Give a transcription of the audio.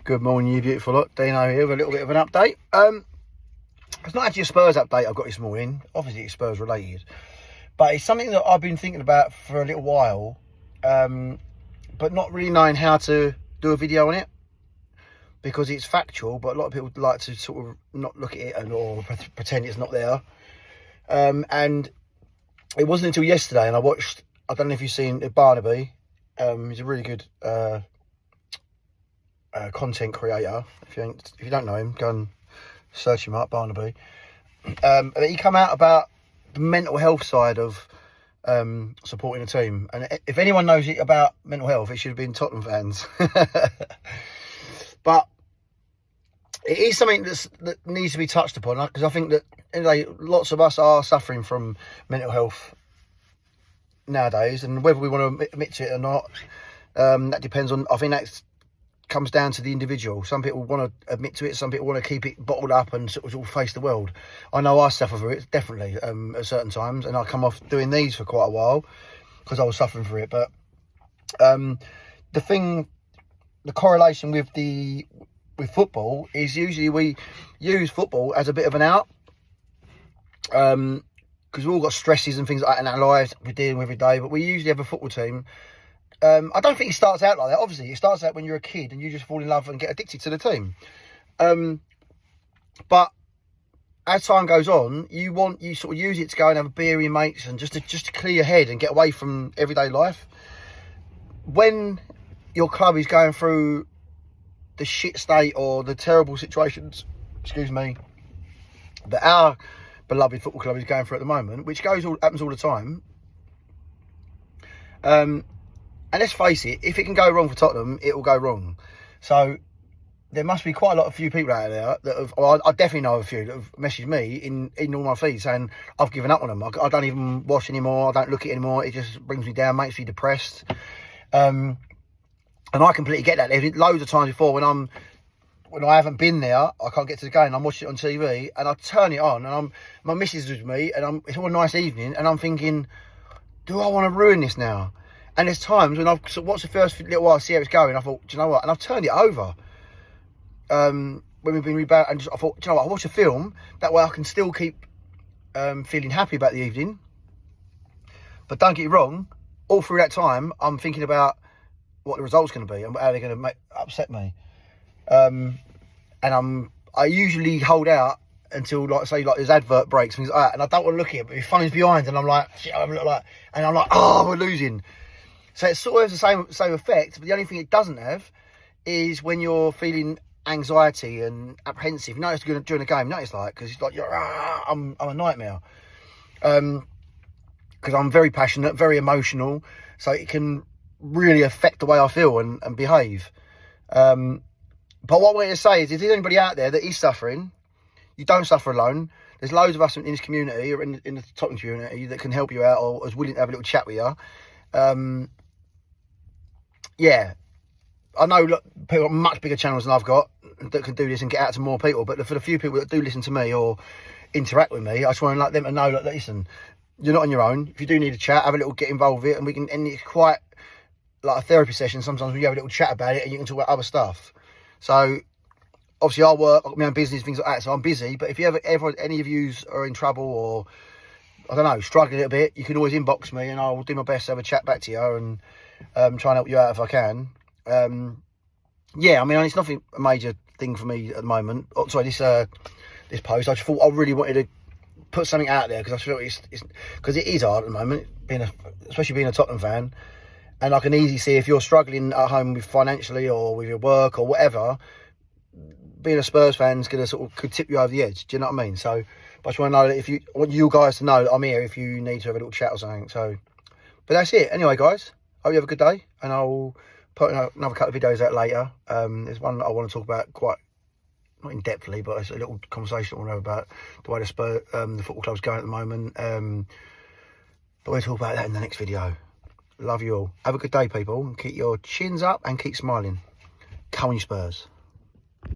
Good morning, you beautiful lot. Dino here with a little bit of an update. It's not actually a Spurs update I've got this morning. Obviously, it's Spurs related. But it's something that I've been thinking about for a little while, but not really knowing how to do a video on it. Because it's factual, but a lot of people like to sort of not look at it or pretend it's not there. And it wasn't until yesterday, and I don't know if you've seen Barnaby. He's a really good content creator. If you don't know him, go and search him up, Barnaby. He come out about the mental health side of supporting a team, and if anyone knows it about mental health, it should have been Tottenham fans. But it is something that needs to be touched upon, because I think that anyway, lots of us are suffering from mental health nowadays, and whether we want to admit to it or not, that depends on. I think that comes down to the individual. Some people want to admit to it, some people want to keep it bottled up and sort of face the world. I know I suffer for it, definitely, at certain times, and I come off doing these for quite a while because I was suffering for it. But the correlation with football is usually we use football as a bit of an out, because we've all got stresses and things like that in our lives we're dealing with every day, but we usually have a football team. I don't think it starts out like that. Obviously, it starts out when you're a kid and you just fall in love and get addicted to the team. But as time goes on, you sort of use it to go and have a beer with your mates and just to clear your head and get away from everyday life. When your club is going through the shit state or the terrible situations, that our beloved football club is going through at the moment, which happens all the time. And let's face it, if it can go wrong for Tottenham, it will go wrong. So there must be quite a few people out there that have, I definitely know a few that have messaged me in all my feeds saying I've given up on them. I don't even watch anymore. I don't look at it anymore. It just brings me down, makes me depressed. And I completely get that. There's loads of times before when I haven't been there, I can't get to the game, I'm watching it on TV and I turn it on and my missus is with me and it's all a nice evening and I'm thinking, do I want to ruin this now? And there's times when I've watched the first little while, see how it's going, I thought, do you know what? And I've turned it over. When we've been rebound, and I thought, do you know what? I'll watch a film, that way I can still keep feeling happy about the evening. But don't get me wrong, all through that time, I'm thinking about what the result's going to be and how they're going to upset me. And I usually hold out until, there's advert breaks, things like that, and I don't want to look at it, but if funny's behind, and I'm like, shit, I look like, and I'm like, oh, we're losing. So it sort of has the same effect, but the only thing it doesn't have is when you're feeling anxiety and apprehensive. You know, it's during a game, you know, it's like, because it's like, I'm a nightmare. Because I'm very passionate, very emotional, so it can really affect the way I feel and behave. But what I wanted to say is, if there's anybody out there that is suffering, you don't suffer alone. There's loads of us in this community, or in the Tottenham community, that can help you out or is willing to have a little chat with you. Yeah, I know people have much bigger channels than I've got that can do this and get out to more people, but for the few people that do listen to me or interact with me, I just want to let them know that, listen, you're not on your own. If you do need a chat, have a little get involved with it, and it's quite like a therapy session sometimes when you have a little chat about it and you can talk about other stuff. So obviously I work, I've got my own business, things like that, so I'm busy, but if you ever any of you are in trouble or, I don't know, struggling a little bit, you can always inbox me and I'll do my best to have a chat back to you and try and help you out if I can. Yeah, I mean, it's nothing a major thing for me at the moment. Oh, sorry, this post, I just thought I really wanted to put something out there because I feel it's because it is hard at the moment, especially being a Tottenham fan, and I can easily see if you're struggling at home with financially or with your work or whatever, being a Spurs fan is going to could tip you over the edge. Do you know what I mean? So, but I just want to know that I want you guys to know that I'm here if you need to have a little chat or something. So, but that's it. Anyway, guys, hope you have a good day, and I'll put another couple of videos out later. There's one that I want to talk about quite, not in depthly, but it's a little conversation I want to have about the way the football club's going at the moment. But we'll talk about that in the next video. Love you all. Have a good day, people, and keep your chins up and keep smiling. Come on, you Spurs.